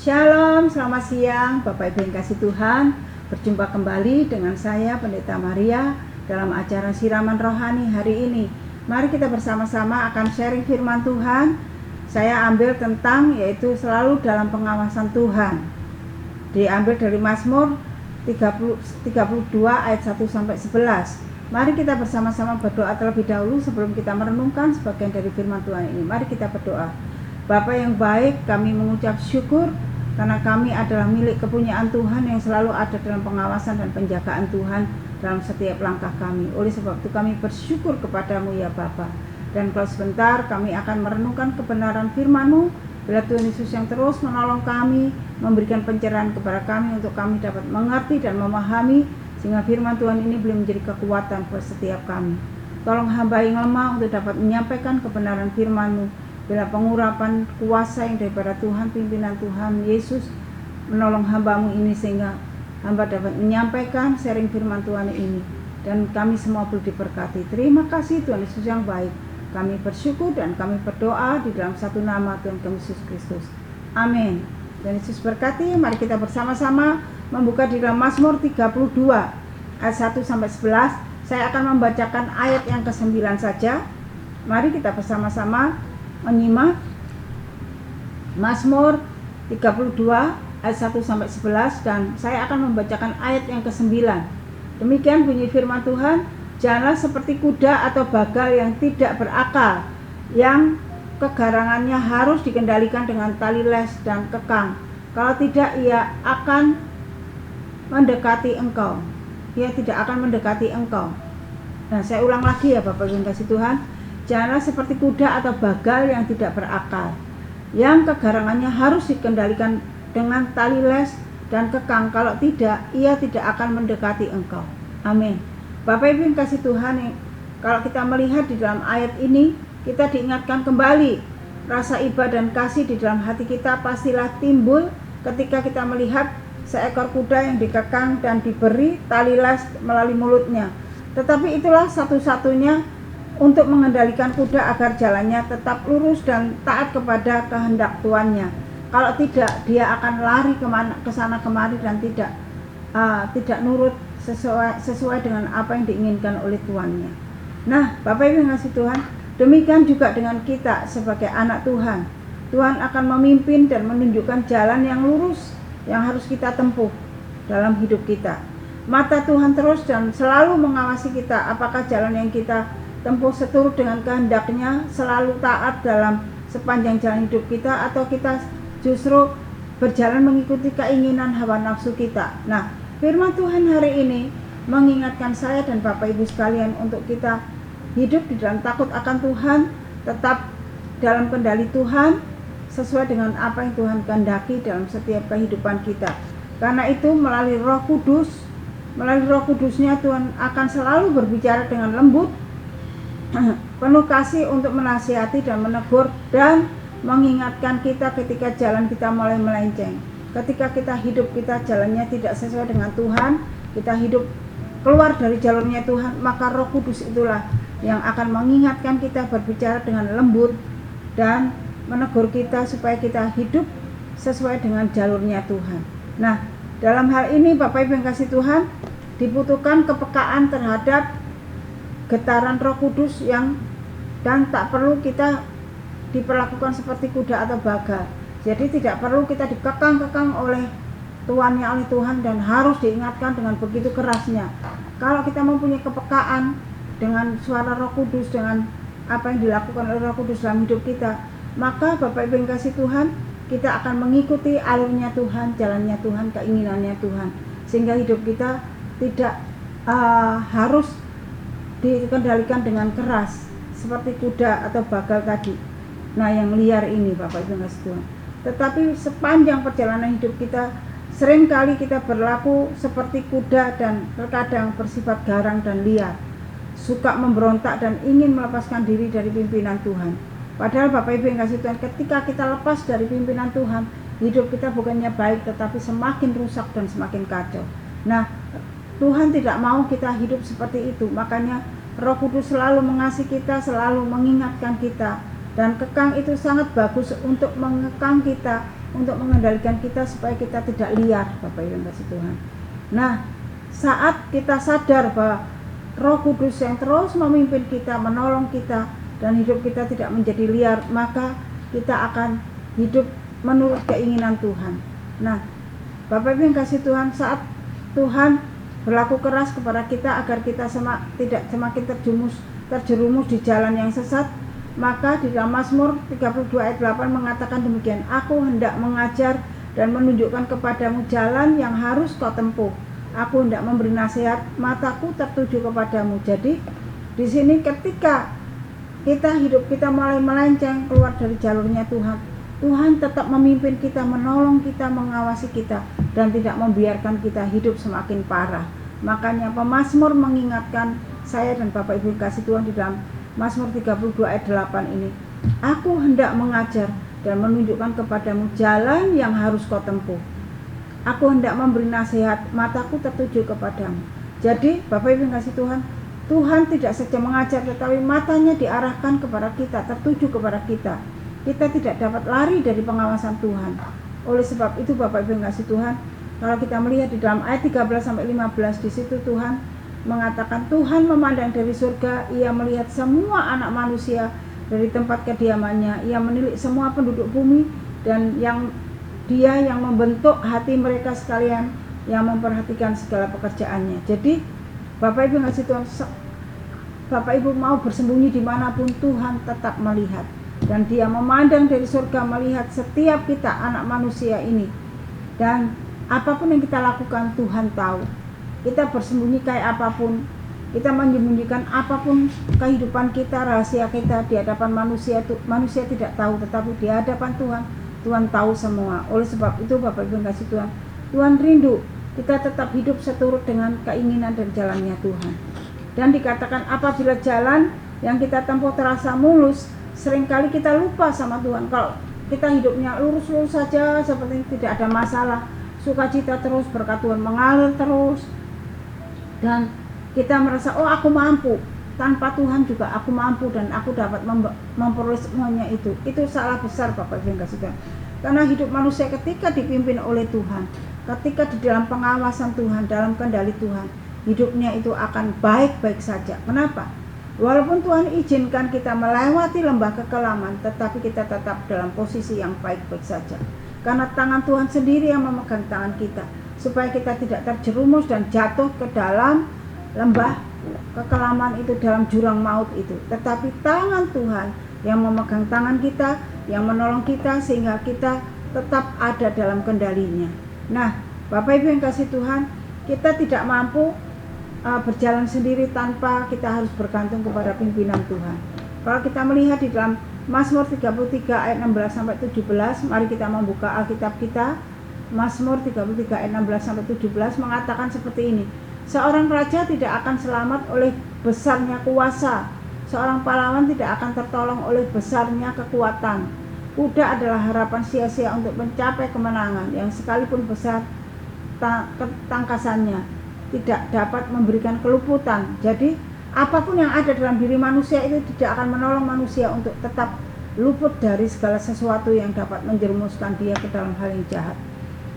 Shalom, selamat siang Bapak Ibu yang kasih Tuhan. Berjumpa kembali dengan saya Pendeta Maria dalam acara Siraman Rohani hari ini. Mari kita bersama-sama akan sharing firman Tuhan. Saya ambil tentang yaitu selalu dalam pengawasan Tuhan. Diambil dari Mazmur 32 ayat 1-11. Mari kita bersama-sama berdoa terlebih dahulu sebelum kita merenungkan sebagian dari firman Tuhan ini. Mari kita berdoa. Bapa yang baik, kami mengucap syukur karena kami adalah milik kepunyaan Tuhan yang selalu ada dalam pengawasan dan penjagaan Tuhan dalam setiap langkah kami. Oleh sebab itu kami bersyukur kepadamu ya Bapa. Dan kalau sebentar kami akan merenungkan kebenaran firman-Mu, bila Tuhan Yesus yang terus menolong kami, memberikan pencerahan kepada kami untuk kami dapat mengerti dan memahami, sehingga firman Tuhan ini boleh menjadi kekuatan buat setiap kami. Tolong hamba yang lemah untuk dapat menyampaikan kebenaran firman-Mu. Bila pengurapan kuasa yang daripada Tuhan, pimpinan Tuhan Yesus menolong hamba-Mu ini sehingga hamba dapat menyampaikan sharing firman Tuhan ini, dan kami semua boleh diberkati. Terima kasih Tuhan Yesus yang baik. Kami bersyukur dan kami berdoa di dalam satu nama Tuhan kami Yesus Kristus. Amin. Dan Yesus berkati. Mari kita bersama-sama membuka di dalam Mazmur 32 ayat 1-11. Saya akan membacakan ayat yang ke-9 saja. Mari kita bersama-sama menyimak Mazmur 32 ayat 1-11, dan saya akan membacakan ayat yang ke-9. Demikian bunyi firman Tuhan, janganlah seperti kuda atau bagal yang tidak berakal, yang kegarangannya harus dikendalikan dengan tali les dan kekang. Kalau tidak, ia akan mendekati engkau. Ia tidak akan mendekati engkau. Nah, saya ulang lagi ya Bapak Ibu yang kasih Tuhan. Janganlah seperti kuda atau bagal yang tidak berakal, yang kegarangannya harus dikendalikan dengan tali les dan kekang. Kalau tidak, ia tidak akan mendekati engkau. Amin. Bapak Ibu yang kasih Tuhan, kalau kita melihat di dalam ayat ini, kita diingatkan kembali rasa iba dan kasih di dalam hati kita pastilah timbul ketika kita melihat seekor kuda yang dikekang dan diberi tali les melalui mulutnya. Tetapi itulah satu-satunya untuk mengendalikan kuda agar jalannya tetap lurus dan taat kepada kehendak tuannya. Kalau tidak, dia akan lari ke sana kemari dan tidak nurut sesuai dengan apa yang diinginkan oleh tuannya. Nah, Bapak Ibu yang kasih Tuhan, demikian juga dengan kita sebagai anak Tuhan. Tuhan akan memimpin dan menunjukkan jalan yang lurus yang harus kita tempuh dalam hidup kita. Mata Tuhan terus dan selalu mengawasi kita, apakah jalan yang kita tempuh seturut dengan kehendaknya, selalu taat dalam sepanjang jalan hidup kita, atau kita justru berjalan mengikuti keinginan hawa nafsu kita. Nah, firman Tuhan hari ini mengingatkan saya dan Bapak Ibu sekalian untuk kita hidup di dalam takut akan Tuhan, tetap dalam kendali Tuhan, sesuai dengan apa yang Tuhan kehendaki dalam setiap kehidupan kita. Karena itu melalui Roh Kudusnya Tuhan akan selalu berbicara dengan lembut, penuh kasih untuk menasihati dan menegur dan mengingatkan kita ketika jalan kita mulai melenceng. Ketika kita hidup kita jalannya tidak sesuai dengan Tuhan, kita hidup keluar dari jalurnya Tuhan, maka Roh Kudus itulah yang akan mengingatkan kita, berbicara dengan lembut dan menegur kita supaya kita hidup sesuai dengan jalurnya Tuhan. Nah, dalam hal ini Bapak Ibu yang kasih Tuhan, dibutuhkan kepekaan terhadap getaran Roh Kudus dan tak perlu kita diperlakukan seperti kuda atau bagal. Jadi tidak perlu kita dikekang-kekang oleh Tuhan dan harus diingatkan dengan begitu kerasnya. Kalau kita mempunyai kepekaan dengan suara Roh Kudus, dengan apa yang dilakukan oleh Roh Kudus dalam hidup kita, maka Bapak Ibu yang kasih Tuhan, kita akan mengikuti alurnya Tuhan, jalannya Tuhan, keinginannya Tuhan, sehingga hidup kita tidak harus dikendalikan dengan keras seperti kuda atau bagal tadi. Nah, yang liar ini Bapak Ibu kasih Tuhan. Tetapi sepanjang perjalanan hidup kita, seringkali kita berlaku seperti kuda dan terkadang bersifat garang dan liar, suka memberontak dan ingin melepaskan diri dari pimpinan Tuhan. Padahal Bapak Ibu yang kasih Tuhan, ketika kita lepas dari pimpinan Tuhan, hidup kita bukannya baik tetapi semakin rusak dan semakin kacau. Nah, Tuhan tidak mau kita hidup seperti itu. Makanya Roh Kudus selalu mengasihi kita, selalu mengingatkan kita. Dan kekang itu sangat bagus untuk mengekang kita untuk mengendalikan kita supaya kita tidak liar, Bapak Ibu yang kasih Tuhan. Nah, saat kita sadar bahwa Roh Kudus yang terus memimpin kita, menolong kita, dan hidup kita tidak menjadi liar, maka kita akan hidup menurut keinginan Tuhan. Nah, Bapak Ibu yang kasih Tuhan, saat Tuhan berlaku keras kepada kita agar kita tidak semakin terjerumus di jalan yang sesat, maka di dalam Mazmur 32 ayat 8 mengatakan demikian, aku hendak mengajar dan menunjukkan kepadamu jalan yang harus kau tempuh. Aku hendak memberi nasihat, mataku tertuju kepadamu. Jadi di sini ketika hidup kita mulai melenceng keluar dari jalurnya Tuhan, Tuhan tetap memimpin kita, menolong kita, mengawasi kita, dan tidak membiarkan kita hidup semakin parah. Makanya pemazmur mengingatkan saya dan Bapak Ibu kasih Tuhan di dalam Mazmur 32 ayat 8 ini, aku hendak mengajar dan menunjukkan kepadamu jalan yang harus kau tempuh. Aku hendak memberi nasihat, mataku tertuju kepadamu. Jadi Bapak Ibu kasih Tuhan, Tuhan tidak saja mengajar, tetapi matanya diarahkan kepada kita, tertuju kepada kita. Kita tidak dapat lari dari pengawasan Tuhan. Oleh sebab itu Bapak Ibu kasih Tuhan, kalau kita melihat di dalam ayat 13-15, di situ Tuhan mengatakan, Tuhan memandang dari surga, ia melihat semua anak manusia dari tempat kediamannya, ia menilik semua penduduk bumi, dan Dia yang membentuk hati mereka sekalian, yang memperhatikan segala pekerjaannya. Jadi Bapak Ibu ngasih Tuhan, Bapak Ibu mau bersembunyi dimanapun, Tuhan tetap melihat, dan Dia memandang dari surga, melihat setiap kita anak manusia ini, dan apapun yang kita lakukan Tuhan tahu. Kita bersembunyi kayak apapun, kita menyembunyikan apapun kehidupan kita, rahasia kita di hadapan manusia tidak tahu, tetapi di hadapan Tuhan tahu semua. Oleh sebab itu Bapak Ibu kasih Tuhan, Tuhan rindu kita tetap hidup seturut dengan keinginan dan jalannya Tuhan. Dan dikatakan apabila jalan yang kita tempuh terasa mulus, seringkali kita lupa sama Tuhan. Kalau kita hidupnya lurus-lurus saja, seperti tidak ada masalah, sukacita terus, berkat Tuhan mengalir terus, dan kita merasa, oh aku mampu, tanpa Tuhan juga aku mampu dan aku dapat memperoleh semuanya itu salah besar Bapak Ibu yang kasih Tuhan. Karena hidup manusia ketika dipimpin oleh Tuhan, ketika di dalam pengawasan Tuhan, dalam kendali Tuhan, hidupnya itu akan baik-baik saja. Kenapa? Walaupun Tuhan izinkan kita melewati lembah kekelaman, tetapi kita tetap dalam posisi yang baik-baik saja. Karena tangan Tuhan sendiri yang memegang tangan kita, supaya kita tidak terjerumus dan jatuh ke dalam lembah kekelaman itu, dalam jurang maut itu. Tetapi tangan Tuhan yang memegang tangan kita, yang menolong kita, sehingga kita tetap ada dalam kendalinya. Nah Bapak Ibu yang kasih Tuhan, kita tidak mampu berjalan sendiri tanpa kita harus bergantung kepada pimpinan Tuhan. Kalau kita melihat di dalam Mazmur 33 ayat 16-17, mari kita membuka Alkitab kita. Mazmur 33 ayat 16-17 mengatakan seperti ini, seorang raja tidak akan selamat oleh besarnya kuasa, seorang pahlawan tidak akan tertolong oleh besarnya kekuatan. Kuda adalah harapan sia-sia untuk mencapai kemenangan, yang sekalipun besar tangkasannya tidak dapat memberikan keluputan. Jadi apapun yang ada dalam diri manusia itu tidak akan menolong manusia untuk tetap luput dari segala sesuatu yang dapat menjerumuskan dia ke dalam hal yang jahat.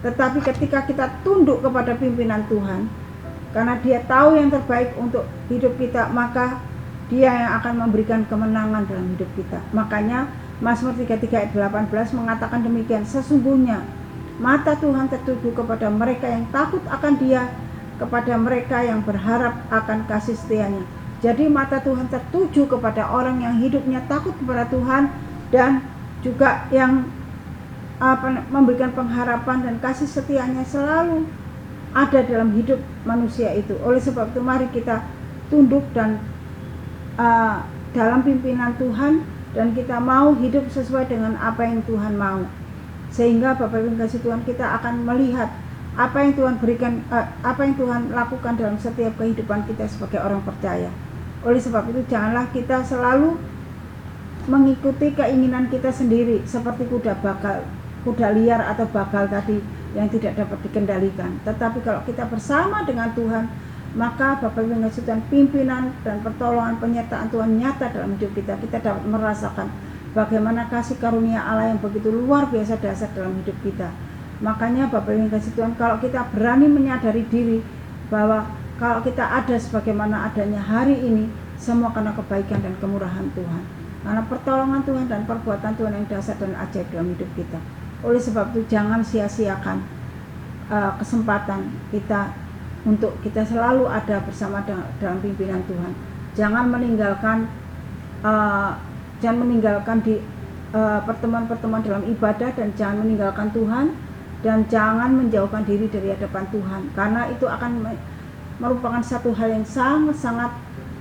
Tetapi ketika kita tunduk kepada pimpinan Tuhan, karena Dia tahu yang terbaik untuk hidup kita, maka Dia yang akan memberikan kemenangan dalam hidup kita. Makanya Mazmur 33 ayat 18 mengatakan demikian, sesungguhnya mata Tuhan tertuju kepada mereka yang takut akan Dia, kepada mereka yang berharap akan kasih setianya. Jadi mata Tuhan tertuju kepada orang yang hidupnya takut kepada Tuhan, dan juga yang memberikan pengharapan dan kasih setianya selalu ada dalam hidup manusia itu. Oleh sebab itu mari kita tunduk dan dalam pimpinan Tuhan, dan kita mau hidup sesuai dengan apa yang Tuhan mau, sehingga Bapak Ibu kasih Tuhan, kita akan melihat apa yang Tuhan berikan, apa yang Tuhan lakukan dalam setiap kehidupan kita sebagai orang percaya. Oleh sebab itu janganlah kita selalu mengikuti keinginan kita sendiri seperti kuda liar atau bagal tadi yang tidak dapat dikendalikan. Tetapi kalau kita bersama dengan Tuhan, maka Bapak Ibu kasih Tuhan, pimpinan dan pertolongan penyertaan Tuhan nyata dalam hidup kita. Kita dapat merasakan bagaimana kasih karunia Allah yang begitu luar biasa dahsyat dalam hidup kita. Makanya Bapak Ibu yang kasih Tuhan, kalau kita berani menyadari diri bahwa kalau kita ada sebagaimana adanya hari ini, semua karena kebaikan dan kemurahan Tuhan, karena pertolongan Tuhan dan perbuatan Tuhan yang dahsyat dan ajaib dalam hidup kita. Oleh sebab itu jangan sia-siakan kesempatan kita untuk kita selalu ada bersama dalam pimpinan Tuhan. Jangan meninggalkan di pertemuan-pertemuan dalam ibadah, dan jangan meninggalkan Tuhan, dan jangan menjauhkan diri dari hadapan Tuhan, karena itu akan merupakan satu hal yang sangat-sangat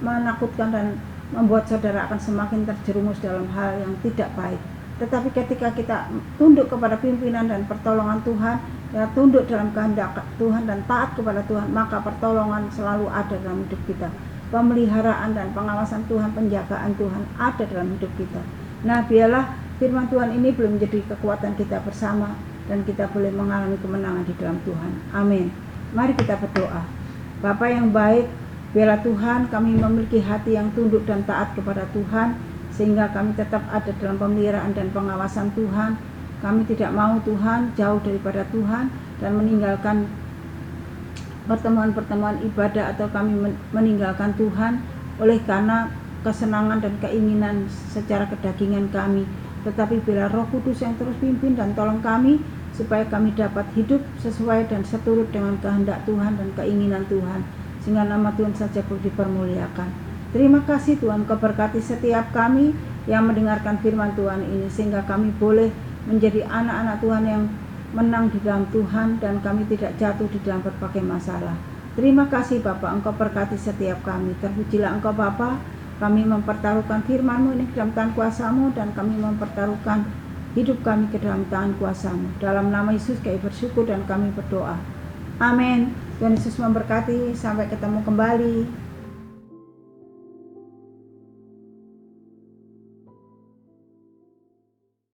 menakutkan dan membuat saudara akan semakin terjerumus dalam hal yang tidak baik. Tetapi ketika kita tunduk kepada pimpinan dan pertolongan Tuhan, ya tunduk dalam kehendak Tuhan dan taat kepada Tuhan, maka pertolongan selalu ada dalam hidup kita. Pemeliharaan dan pengawasan Tuhan, penjagaan Tuhan ada dalam hidup kita. Nah, biarlah firman Tuhan ini boleh menjadi kekuatan kita bersama, dan kita boleh mengalami kemenangan di dalam Tuhan. Amin. Mari kita berdoa. Bapa yang baik, biarlah Tuhan kami memiliki hati yang tunduk dan taat kepada Tuhan, sehingga kami tetap ada dalam pemeliharaan dan pengawasan Tuhan. Kami tidak mau Tuhan jauh daripada Tuhan dan meninggalkan pertemuan-pertemuan ibadah, atau kami meninggalkan Tuhan oleh karena kesenangan dan keinginan secara kedagingan kami. Tetapi bila Roh Kudus yang terus pimpin dan tolong kami, supaya kami dapat hidup sesuai dan seturut dengan kehendak Tuhan dan keinginan Tuhan, sehingga nama Tuhan saja boleh dipermuliakan. Terima kasih Tuhan, Kau berkati setiap kami yang mendengarkan firman Tuhan ini, sehingga kami boleh menjadi anak-anak Tuhan yang menang di dalam Tuhan, dan kami tidak jatuh di dalam berbagai masalah. Terima kasih Bapa, Engkau berkati setiap kami. Terpujilah Engkau Bapa, kami mempertaruhkan firman-Mu ini ke dalam tangan kuasa-Mu, dan kami mempertaruhkan hidup kami ke dalam tangan kuasa-Mu. Dalam nama Yesus kami bersyukur dan kami berdoa. Amin. Tuhan Yesus memberkati. Sampai ketemu kembali.